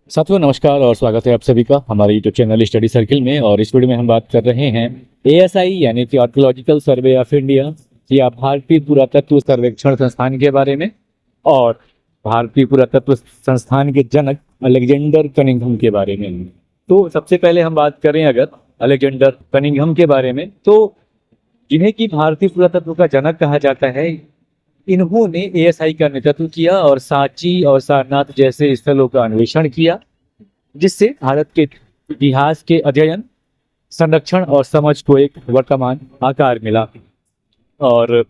साथियों नमस्कार और स्वागत है आप सभी का हमारे यूट्यूब चैनल स्टडी सर्किल में। और इस वीडियो में हम बात कर रहे हैं एएसआई यानी कि आर्कियोलॉजिकल सर्वे ऑफ इंडिया या भारतीय पुरातत्व सर्वेक्षण संस्थान के बारे में और भारतीय पुरातत्व संस्थान के जनक अलेक्जेंडर कनिंघम के बारे में। तो सबसे पहले हम बात करें अगर अलेक्जेंडर कनिंघम के बारे में, तो जिन्हें कि भारतीय पुरातत्व का जनक कहा जाता है, इन्होंने एएसआई का नेतृत्व किया और सांची और सारनाथ जैसे स्थलों का अन्वेषण किया, जिससे भारत के इतिहास के अध्ययन, संरक्षण और समझ को एक वर्तमान आकार मिला। और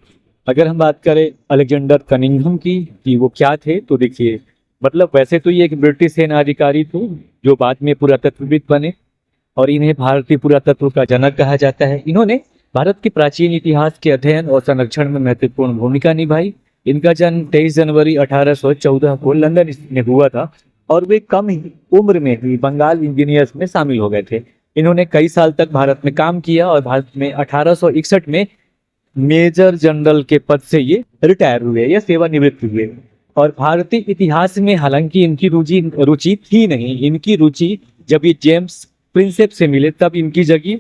अगर हम बात करें अलेक्जेंडर कनिंघम की कि वो क्या थे, तो देखिए मतलब वैसे तो ये एक ब्रिटिश सेना अधिकारी थे जो बाद में पुरातत्वविद बने और इन्हें भारतीय पुरातत्व का जनक कहा जाता है। इन्होंने भारत के प्राचीन इतिहास के अध्ययन और संरक्षण में महत्वपूर्ण भूमिका निभाई। इनका जन्म 23 जनवरी 1814 को लंदन में हुआ था और वे कम उम्र में ही बंगाल इंजीनियर्स में शामिल हो गए थे। इन्होंने कई साल तक भारत में काम किया और भारत में 1861 में मेजर जनरल के पद से ये रिटायर हुए या सेवानिवृत्त हुए। और भारतीय इतिहास में हालांकि इनकी रुचि थी नहीं, इनकी रुचि जब ये जेम्स प्रिंसेप से मिले तब इनकी जगी।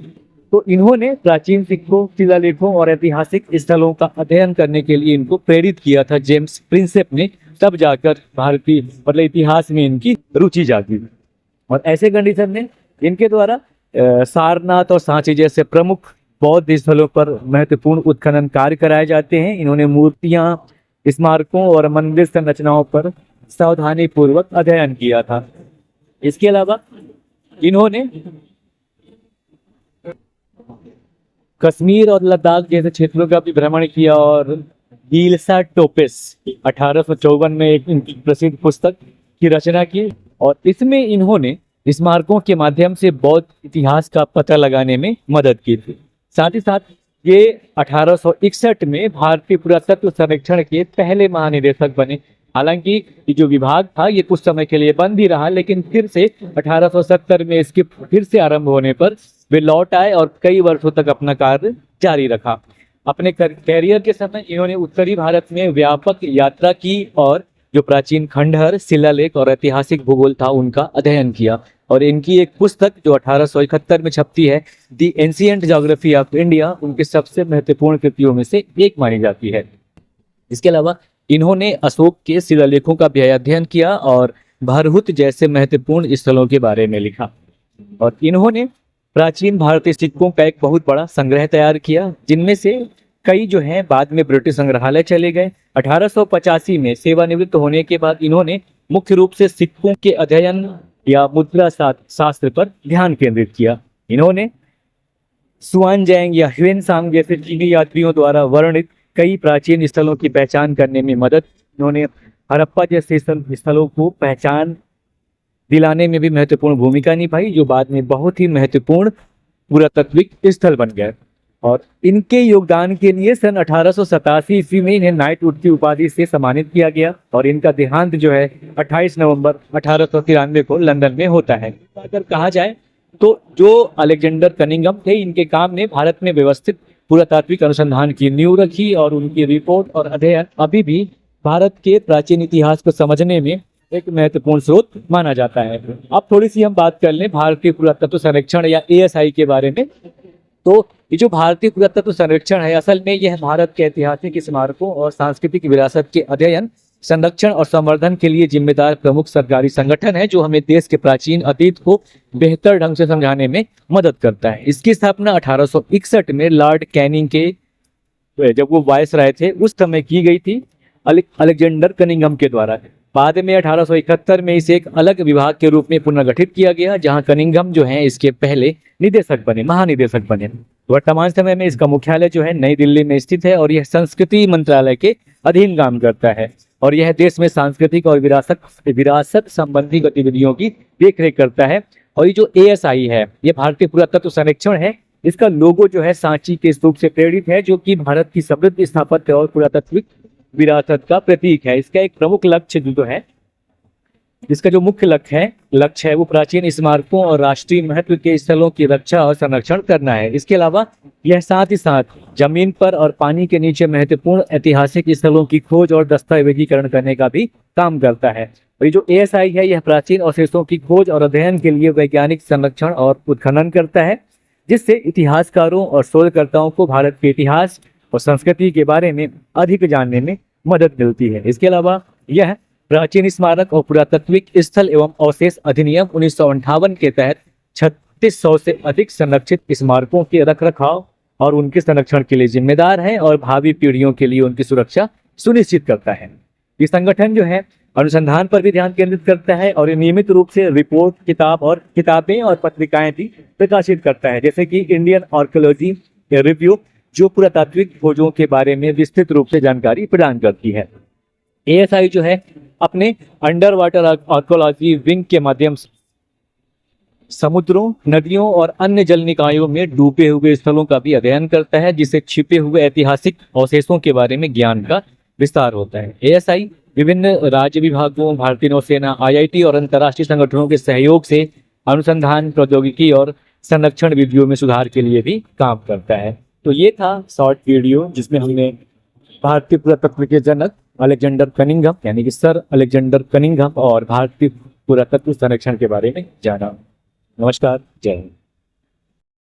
तो इन्होंने प्राचीन सिक्कों, शिलालेखों और ऐतिहासिक स्थलों का अध्ययन करने के लिए इनको प्रेरित किया था जेम्स प्रिंसेप ने, तब जाकर भारतीय मतलब इतिहास में इनकी रुचि जागी। और ऐसे कंडीशन में इनके द्वारा सारनाथ और सांची जैसे प्रमुख बौद्ध स्थलों पर महत्वपूर्ण उत्खनन कार्य कराए जाते हैं। इन्होंने मूर्तियां, स्मारकों और मंदिर संरचनाओं पर सावधानी पूर्वक अध्ययन किया था। इसके अलावा इन्होंने कश्मीर और लद्दाख जैसे क्षेत्रों का भी भ्रमण किया और गीलसा टोपेस 1854 में एक इनकी प्रसिद्ध पुस्तक की रचना की और इसमें इन्होंने स्मारकों के माध्यम से बौद्ध इतिहास का पता लगाने में मदद की थी। साथ ही साथ ये 1861 में भारतीय पुरातत्व सर्वेक्षण के पहले महानिदेशक बने। हालांकि ये जो विभाग था ये कुछ समय के लिए बंद ही रहा, लेकिन फिर से 1870 में इसके फिर से आरंभ होने पर वे लौट आए और कई वर्षों तक अपना कार्य जारी रखा। अपने कैरियर के समय इन्होंने उत्तरी भारत में व्यापक यात्रा की और जो प्राचीन खंडहर, शिलालेख और ऐतिहासिक भूगोल था उनका अध्ययन किया। और इनकी एक पुस्तक जो 1871 में छपती है, the ancient geography of India, उनके सबसे महत्वपूर्ण कृतियों में से एक मानी जाती है। इसके अलावा इन्होंने अशोक के शिलालेखों का भी अध्ययन किया और भरहुत जैसे महत्वपूर्ण स्थलों के बारे में लिखा। और इन्होंने प्राचीन भारतीय सिक्कों का एक बहुत बड़ा संग्रह तैयार किया, जिनमें से कई जो हैं बाद में ब्रिटिश संग्रहालय चले गए। 1885 में सेवानिवृत्त होने के बाद इन्होंने मुख्य रूप से सिक्कों के अध्ययन या मुद्रा शास्त्र पर ध्यान केंद्रित किया। इन्होंने सुआनजैंग या ह्वेनसांग जैसे चीनी यात्रियों द्वारा वर्णित कई प्राचीन स्थलों की पहचान करने में मदद। इन्होंने हड़प्पा जैसे स्थलों को पहचान दिलाने में भी महत्वपूर्ण भूमिका निभाई, जो बाद में बहुत ही महत्वपूर्ण पुरातत्विक स्थल बन गए। और इनके योगदान के लिए सन 1887 ईस्वी में इन्हें नाइटहुड की उपाधि से सम्मानित किया गया और इनका देहांत जो है 28 नवंबर 1893 को लंदन में होता है। अगर कहा जाए तो जो अलेक्जेंडर कनिंघम थे, इनके काम ने भारत में व्यवस्थित पुरातात्विक अनुसंधान की नींव रखी और उनकी रिपोर्ट और अध्ययन अभी भी भारत के प्राचीन इतिहास को समझने में एक महत्वपूर्ण स्रोत माना जाता है। अब थोड़ी सी हम बात कर लें भारतीय पुरातत्व सर्वेक्षण या एएसआई के बारे में। तो ये जो भारतीय पुरातत्व सर्वेक्षण है, असल में यह भारत के ऐतिहासिक स्मारकों और सांस्कृतिक विरासत के अध्ययन, संरक्षण और संवर्धन के लिए जिम्मेदार प्रमुख सरकारी संगठन है, जो हमें देश के प्राचीन अतीत को बेहतर ढंग से समझाने में मदद करता है। इसकी स्थापना 1861 में लॉर्ड कैनिंग के जब वो वायसराय थे उस समय की गई थी अलेक्जेंडर कनिंघम के द्वारा। बाद में 1871 में इसे एक अलग विभाग के रूप में पुनर्गठित किया गया, जहां कनिंघम जो है इसके पहले निदेशक बने, महानिदेशक बने। वर्तमान समय में इसका मुख्यालय जो है नई दिल्ली में स्थित है और यह संस्कृति मंत्रालय के अधीन काम करता है और यह देश में सांस्कृतिक और विरासत संबंधी गतिविधियों की देखरेख करता है। और ये जो एएसआई है, ये भारतीय पुरातत्व सर्वेक्षण है, इसका लोगो जो है सांची के स्तूप से प्रेरित है, जो कि भारत की समृद्ध स्थापत्य और पुरातात्विक विरासत का प्रतीक है। इसका एक प्रमुख लक्ष्य जो है, इसका जो मुख्य लक्ष्य है वो प्राचीन स्मारकों और राष्ट्रीय महत्व के स्थलों की रक्षा और संरक्षण करना है। इसके अलावा यह साथ ही साथ जमीन पर और पानी के नीचे महत्वपूर्ण ऐतिहासिक स्थलों की खोज और दस्तावेजीकरण करने का भी काम करता है। और ये जो एएसआई है यह प्राचीन अवशेषों की खोज और अध्ययन के लिए वैज्ञानिक संरक्षण और उत्खनन करता है, जिससे इतिहासकारों और शोधकर्ताओं को भारत के इतिहास और संस्कृति के बारे में अधिक जानने में मदद मिलती है। इसके अलावा यह प्राचीन स्मारक और पुरातात्विक स्थल एवं अवशेष अधिनियम 1958 के तहत 3600 से अधिक संरक्षित स्मारकों के रखरखाव और उनके संरक्षण के लिए जिम्मेदार है और भावी पीढ़ियों के लिए उनकी सुरक्षा सुनिश्चित करता है। ये संगठन जो है अनुसंधान पर भी ध्यान केंद्रित करता है और ये नियमित रूप से रिपोर्ट, किताबें और पत्रिकाएं भी प्रकाशित करता है, जैसे कि इंडियन आर्कियोलॉजी रिव्यू, जो पुरातात्विक खोजों के बारे में विस्तृत रूप से जानकारी प्रदान करती है। एएसआई जो है अपने अंडर वाटर आर्कियोलॉजी विंग के माध्यम से समुद्रों, नदियों और अन्य जल निकायों में डूबे हुए स्थलों का भी अध्ययन करता है, जिससे छिपे हुए ऐतिहासिक अवशेषों के बारे में ज्ञान का विस्तार होता है। एएसआई विभिन्न राज्य विभागों, भारतीय नौसेना, आईआईटी और अंतर्राष्ट्रीय संगठनों के सहयोग से अनुसंधान, प्रौद्योगिकी और संरक्षण विधियों में सुधार के लिए भी काम करता है। तो ये था शॉर्ट वीडियो जिसमें हमने भारतीय पुरातत्व के जनक अलेक्जेंडर कनिंघम यानी कि सर अलेक्जेंडर कनिंघम और भारतीय पुरातत्व संरक्षण के बारे में जाना। नमस्कार, जय हिंद।